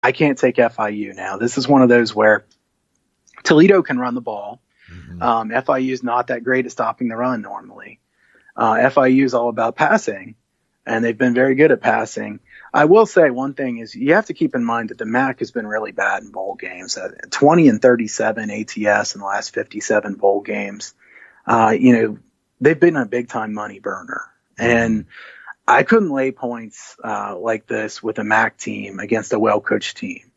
I can't take FIU now. This is one of those where Toledo can run the ball. FIU is not that great at stopping the run normally. FIU is all about passing, and they've been very good at passing. I will say one thing is you have to keep in mind that the MAC has been really bad in bowl games. 20-37 ATS in the last 57 bowl games. They've been a big-time money burner. And I couldn't lay points like this with a MAC team against a well-coached team.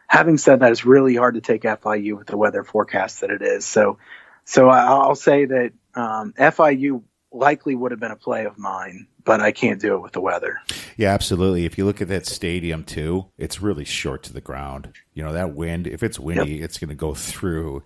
Having said that, it's really hard to take FIU with the weather forecast that it is. So I'll say that FIU likely would have been a play of mine, but I can't do it with the weather. Yeah, absolutely. If you look at that stadium too, it's really short to the ground. That wind, if it's windy, It's going to go through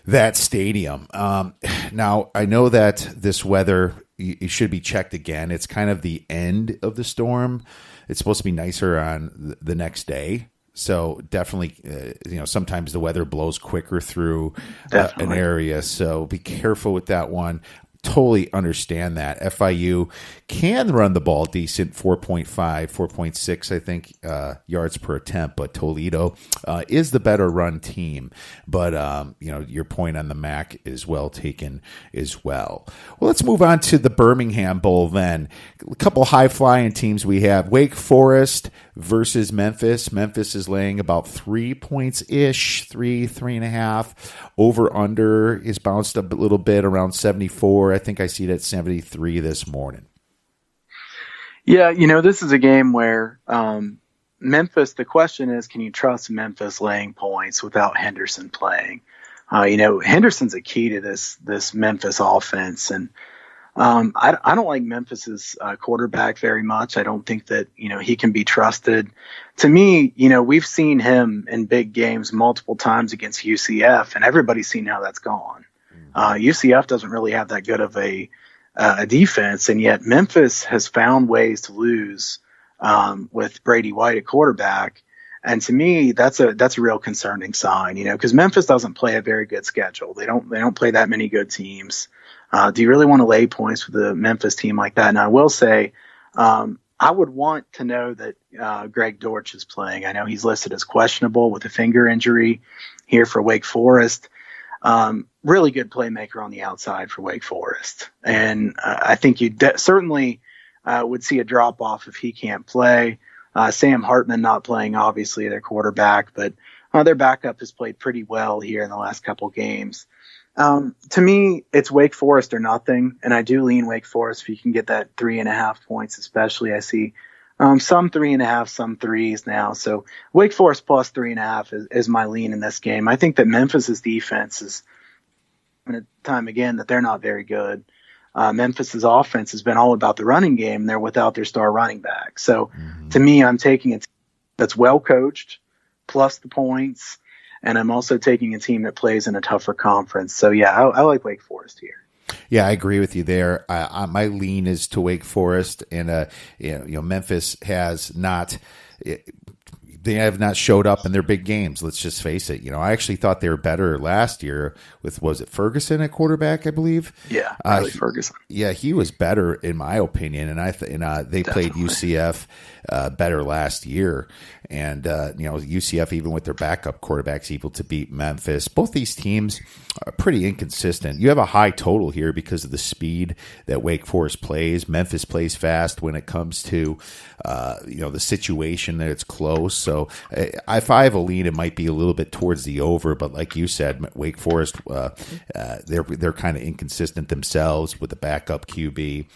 that stadium. Now, I know that this weather, it should be checked again. It's kind of the end of the storm. It's supposed to be nicer on the next day. So definitely, sometimes the weather blows quicker through an area. So be careful with that one. Totally understand that. FIU can run the ball decent, 4.5, 4.6, I think, yards per attempt, but Toledo is the better run team. But, your point on the MAC is well taken as well. Well, let's move on to the Birmingham Bowl then. A couple high-flying teams we have. Wake Forest versus Memphis. Memphis is laying about 3 points-ish, 3.5. Over-under is bounced up a little bit, around 74. I think I see it at 73 this morning. Yeah, this is a game where Memphis, the question is, can you trust Memphis laying points without Henderson playing? Henderson's a key to this Memphis offense. And I don't like Memphis's quarterback very much. I don't think that, he can be trusted. To me, we've seen him in big games multiple times against UCF, and everybody's seen how that's gone. UCF doesn't really have that good of a defense, and yet Memphis has found ways to lose with Brady White at quarterback. And to me, that's a real concerning sign, because Memphis doesn't play a very good schedule. They don't play that many good teams. Do you really want to lay points with a Memphis team like that? And I will say, I would want to know that Greg Dortch is playing. I know he's listed as questionable with a finger injury here for Wake Forest. Really good playmaker on the outside for Wake Forest. And I think you certainly would see a drop-off if he can't play. Sam Hartman not playing, obviously, their quarterback, but their backup has played pretty well here in the last couple games. To me, it's Wake Forest or nothing, and I do lean Wake Forest if you can get that 3.5 points, especially. I see some 3.5, some 3s now. So Wake Forest plus 3.5 is my lean in this game. I think that Memphis's defense is, time again, that they're not very good. Memphis's offense has been all about the running game. They're without their star running back. So to me, I'm taking a team that's well coached plus the points. And I'm also taking a team that plays in a tougher conference. So, yeah, I like Wake Forest here. Yeah, I agree with you there. My lean is to Wake Forest, and Memphis has not. They have not showed up in their big games. Let's just face it. I actually thought they were better last year with, was it Ferguson at quarterback, I believe? Yeah, Ferguson. Yeah, he was better in my opinion, and they played UCF better last year, and UCF, even with their backup quarterbacks, able to beat Memphis. Both these teams are pretty inconsistent. You have a high total here because of the speed that Wake Forest plays. Memphis plays fast when it comes to the situation that it's close. So if I have a lean, it might be a little bit towards the over, but like you said, Wake Forest, they're kind of inconsistent themselves with the backup QB.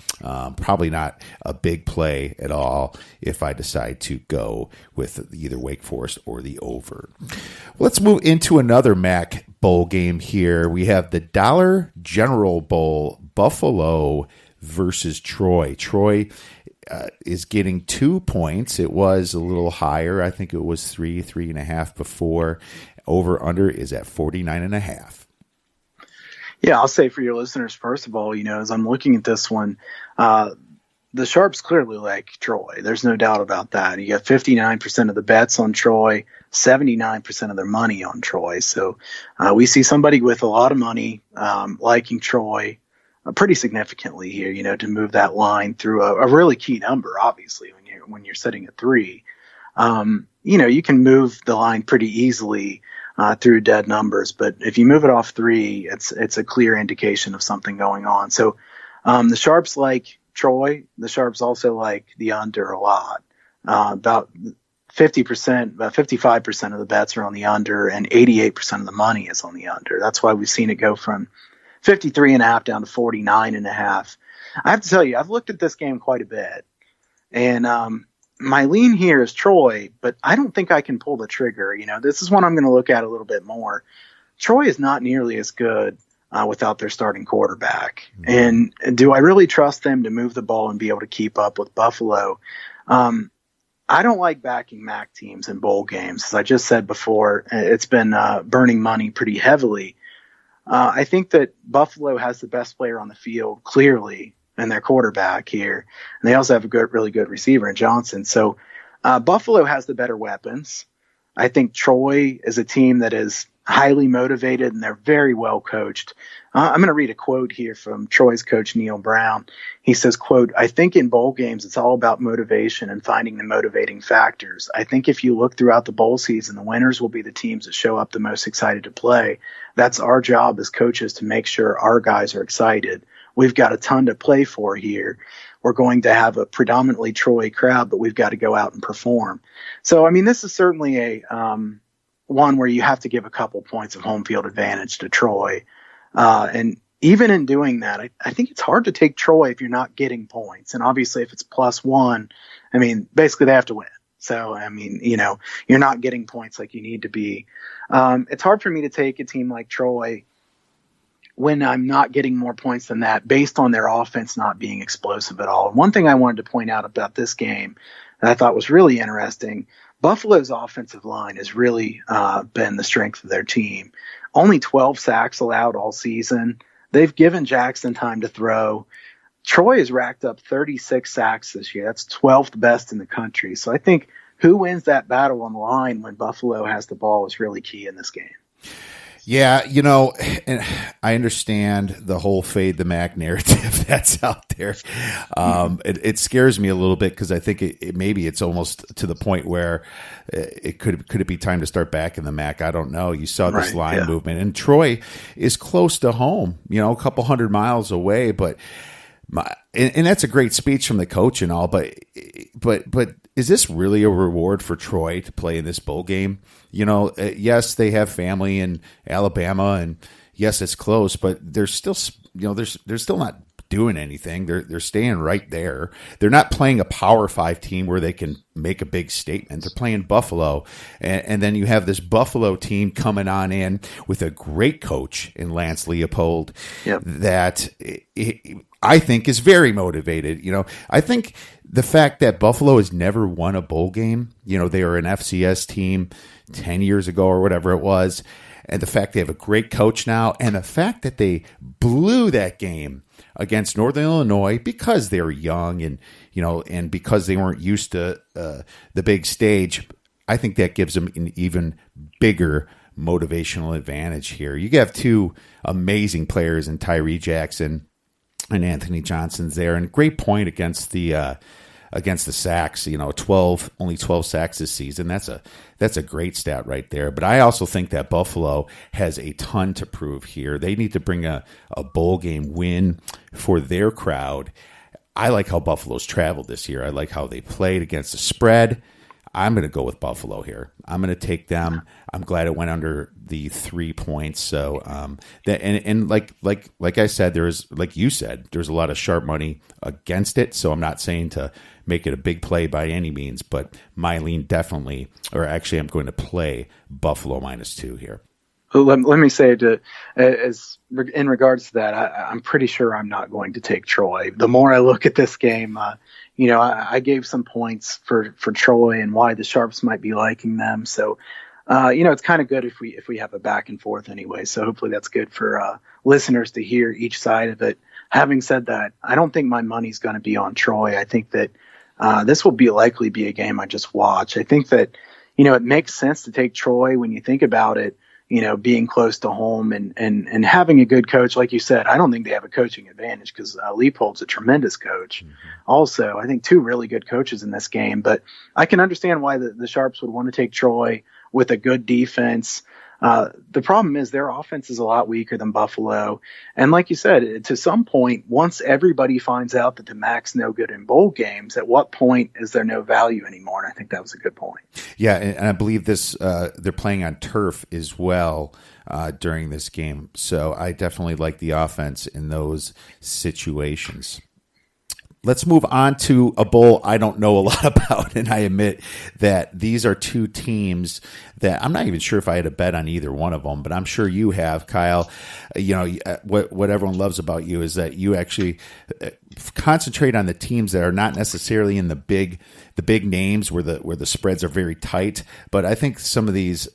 Probably not a big play at all if I decide to go with either Wake Forest or the over. Let's move into another MAC bowl game here. We have the Dollar General Bowl, Buffalo versus Troy. Troy is getting 2 points. It was a little higher. I think it was 3.5 before. Over under is at 49.5. Yeah, I'll say for your listeners, first of all, as I'm looking at this one, the Sharps clearly like Troy. There's no doubt about that. You got 59% of the bets on Troy, 79% of their money on Troy. So we see somebody with a lot of money liking Troy pretty significantly here, to move that line through a really key number, obviously, when you're sitting at 3. you can move the line pretty easily through dead numbers, but if you move it off 3, it's a clear indication of something going on. So the Sharps like Troy. The Sharps also like the under a lot. About 50%, about 55% of the bets are on the under, and 88% of the money is on the under. That's why we've seen it go from 53.5 down to 49.5. I have to tell you, I've looked at this game quite a bit, and my lean here is Troy, but I don't think I can pull the trigger. This is one I'm going to look at a little bit more. Troy is not nearly as good without their starting quarterback. And do I really trust them to move the ball and be able to keep up with Buffalo? I don't like backing MAC teams in bowl games. As I just said before, it's been burning money pretty heavily. I think that Buffalo has the best player on the field, clearly, and their quarterback here. And they also have a really good receiver in Johnson. So Buffalo has the better weapons. I think Troy is a team that is highly motivated, and they're very well coached. I'm going to read a quote here from Troy's coach, Neil Brown. He says, quote, "I think in bowl games, it's all about motivation and finding the motivating factors. I think if you look throughout the bowl season, the winners will be the teams that show up the most excited to play. That's our job as coaches, to make sure our guys are excited. We've got a ton to play for here. We're going to have a predominantly Troy crowd, but we've got to go out and perform." So, I mean, this is certainly a one where you have to give a couple points of home field advantage to Troy. And even in doing that, I think it's hard to take Troy if you're not getting points. And obviously if it's +1, I mean, basically they have to win. So, I mean, you're not getting points like you need to be. It's hard for me to take a team like Troy when I'm not getting more points than that based on their offense not being explosive at all. And one thing I wanted to point out about this game that I thought was really interesting, Buffalo's offensive line has really been the strength of their team. Only 12 sacks allowed all season. They've given Jackson time to throw. Troy has racked up 36 sacks this year. That's 12th best in the country. So I think who wins that battle on the line when Buffalo has the ball is really key in this game. Yeah, and I understand the whole fade the MAC narrative that's out there. It scares me a little bit because I think maybe it's almost to the point where could it be time to start back in the MAC? I don't know. You saw this line movement, and Troy is close to home, a couple 100 miles away, but and that's a great speech from the coach and all, but is this really a reward for Troy to play in this bowl game? Yes, they have family in Alabama, and yes, it's close, but they're still, they're still not doing anything. They're staying right there. They're not playing a Power 5 team where they can make a big statement. They're playing Buffalo, and then you have this Buffalo team coming on in with a great coach in Lance Leopold that I think is very motivated. I think the fact that Buffalo has never won a bowl game, they were an FCS team 10 years ago or whatever it was, and the fact they have a great coach now, and the fact that they blew that game against Northern Illinois because they were young and and because they weren't used to the big stage, I think that gives them an even bigger motivational advantage here. You have two amazing players in Tyree Jackson and Anthony Johnson's there, and great point against the sacks. Only 12 sacks this season. That's a great stat right there. But I also think that Buffalo has a ton to prove here. They need to bring a bowl game win for their crowd. I like how Buffalo's traveled this year. I like how they played against the spread. I'm going to go with Buffalo here. I'm going to take them. I'm glad it went under the 3 points. So, like I said, like you said, there's a lot of sharp money against it. So I'm not saying to make it a big play by any means, but my lean definitely, or actually I'm going to play Buffalo -2 here. Let me say in regards to that, I'm pretty sure I'm not going to take Troy. The more I look at this game, I gave some points for Troy and why the Sharps might be liking them. So, it's kind of good if we have a back and forth anyway. So hopefully that's good for listeners to hear each side of it. Having said that, I don't think my money's going to be on Troy. I think that this will likely be a game I just watch. I think that, it makes sense to take Troy when you think about it. being close to home and having a good coach. Like you said, I don't think they have a coaching advantage because Leopold's a tremendous coach. Mm-hmm. Also, I think two really good coaches in this game, but I can understand why the Sharps would want to take Troy with a good defense. The problem is their offense is a lot weaker than Buffalo. And like you said, to some point, once everybody finds out that the MAC's no good in bowl games, at what point is there no value anymore? And I think that was a good point. Yeah, and I believe they're playing on turf as well during this game. So I definitely like the offense in those situations. Let's move on to a bowl I don't know a lot about, and I admit that these are two teams that I'm not even sure if I had a bet on either one of them, but I'm sure you have, Kyle. What everyone loves about you is that you actually concentrate on the teams that are not necessarily in the big names where the spreads are very tight. But I think some of these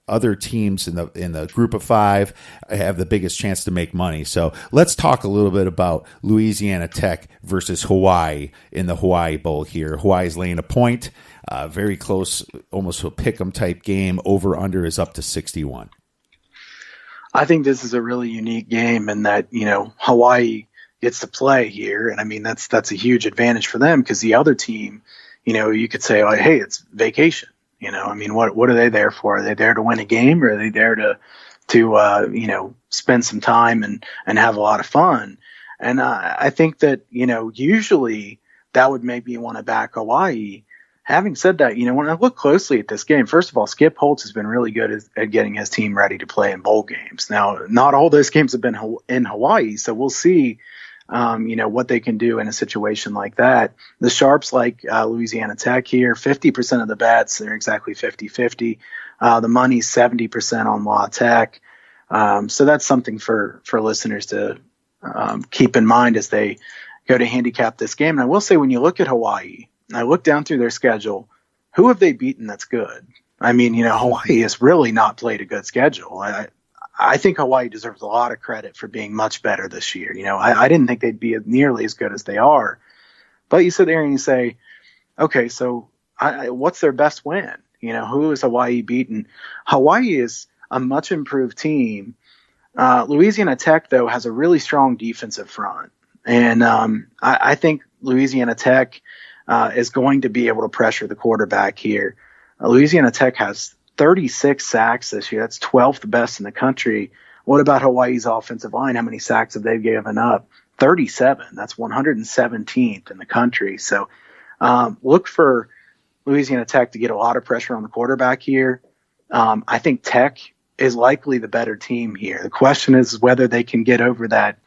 other teams in the group of five have the biggest chance to make money. So let's talk a little bit about Louisiana Tech versus Hawaii in the Hawaii Bowl here. Hawaii's laying a point, very close, almost a pick'em type game. Over under is up to 61. I think this is a really unique game in that, Hawaii gets to play here. And I mean, that's a huge advantage for them because the other team, you could say, like, hey, it's vacation. I mean, what are they there for? Are they there to win a game, or are they there to spend some time and have a lot of fun? And I think that, usually that would make me want to back Hawaii. Having said that, when I look closely at this game, first of all, Skip Holtz has been really good at getting his team ready to play in bowl games. Now, not all those games have been in Hawaii, so we'll see what they can do in a situation like that. The Sharps like Louisiana Tech here, 50% of the bets, they're exactly 50-50. The money's 70% on La Tech. So that's something for listeners to keep in mind as they go to handicap this game. And I will say, when you look at Hawaii, I look down through their schedule, who have they beaten that's good? I mean, Hawaii has really not played a good schedule. I think Hawaii deserves a lot of credit for being much better this year. I didn't think they'd be nearly as good as they are. But you sit there and you say, okay, so what's their best win? Who is Hawaii beaten? Hawaii is a much improved team. Louisiana Tech, though, has a really strong defensive front. And I think Louisiana Tech is going to be able to pressure the quarterback here. Louisiana Tech has 36 sacks this year. That's 12th best in the country. What about Hawaii's offensive line? How many sacks have they given up? 37. That's 117th in the country. So look for Louisiana Tech to get a lot of pressure on the quarterback here. I think Tech is likely the better team here. The question is whether they can get over that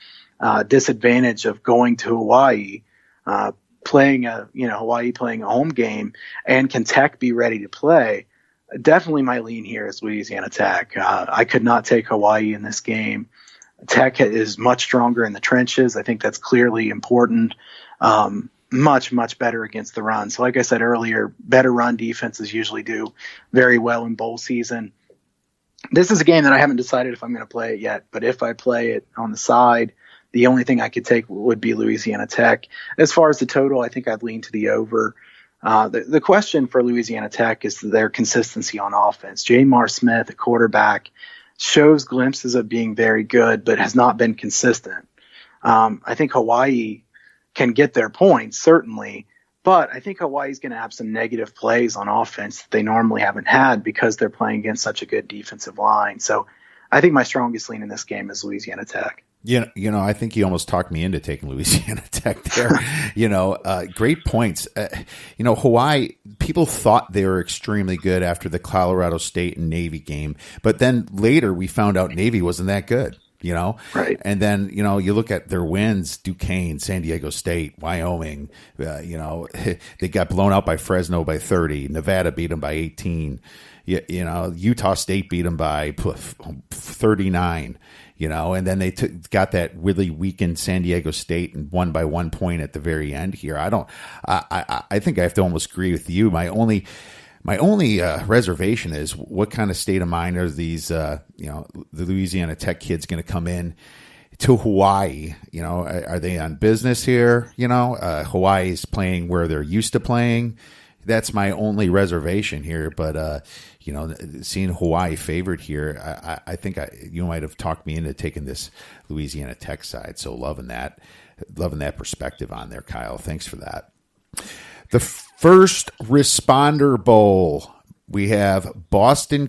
disadvantage of going to Hawaii, Hawaii playing a home game, and can Tech be ready to play? Definitely my lean here is Louisiana Tech. I could not take Hawaii in this game. Tech is much stronger in the trenches. I think that's clearly important. Much, much better against the run. So like I said earlier, better run defenses usually do very well in bowl season. This is a game that I haven't decided if I'm going to play it yet, but if I play it on the side, the only thing I could take would be Louisiana Tech. As far as the total, I think I'd lean to the over. The question for Louisiana Tech is their consistency on offense. Jamar Smith, a quarterback, shows glimpses of being very good, but has not been consistent. I think Hawaii can get their points, certainly, but I think Hawaii's going to have some negative plays on offense that they normally haven't had because they're playing against such a good defensive line. So I think my strongest lean in this game is Louisiana Tech. I think you almost talked me into taking Louisiana Tech there. Great points. Hawaii, people thought they were extremely good after the Colorado State and Navy game, but then later we found out Navy wasn't that good. Right. And then, you look at their wins, Duquesne, San Diego State, Wyoming, they got blown out by Fresno by 30. Nevada beat them by 18. Utah State beat them by 39. And then they got that really weakened San Diego State and won by 1 point at the very end here. I think I have to almost agree with you. My only reservation is what kind of state of mind are these, the Louisiana Tech kids going to come in to Hawaii? Are they on business here? Hawaii's playing where they're used to playing. That's my only reservation here. But, seeing Hawaii favored here, I think you might have talked me into taking this Louisiana Tech side. So loving that perspective on there, Kyle. Thanks for that. The First Responder Bowl. We have Boston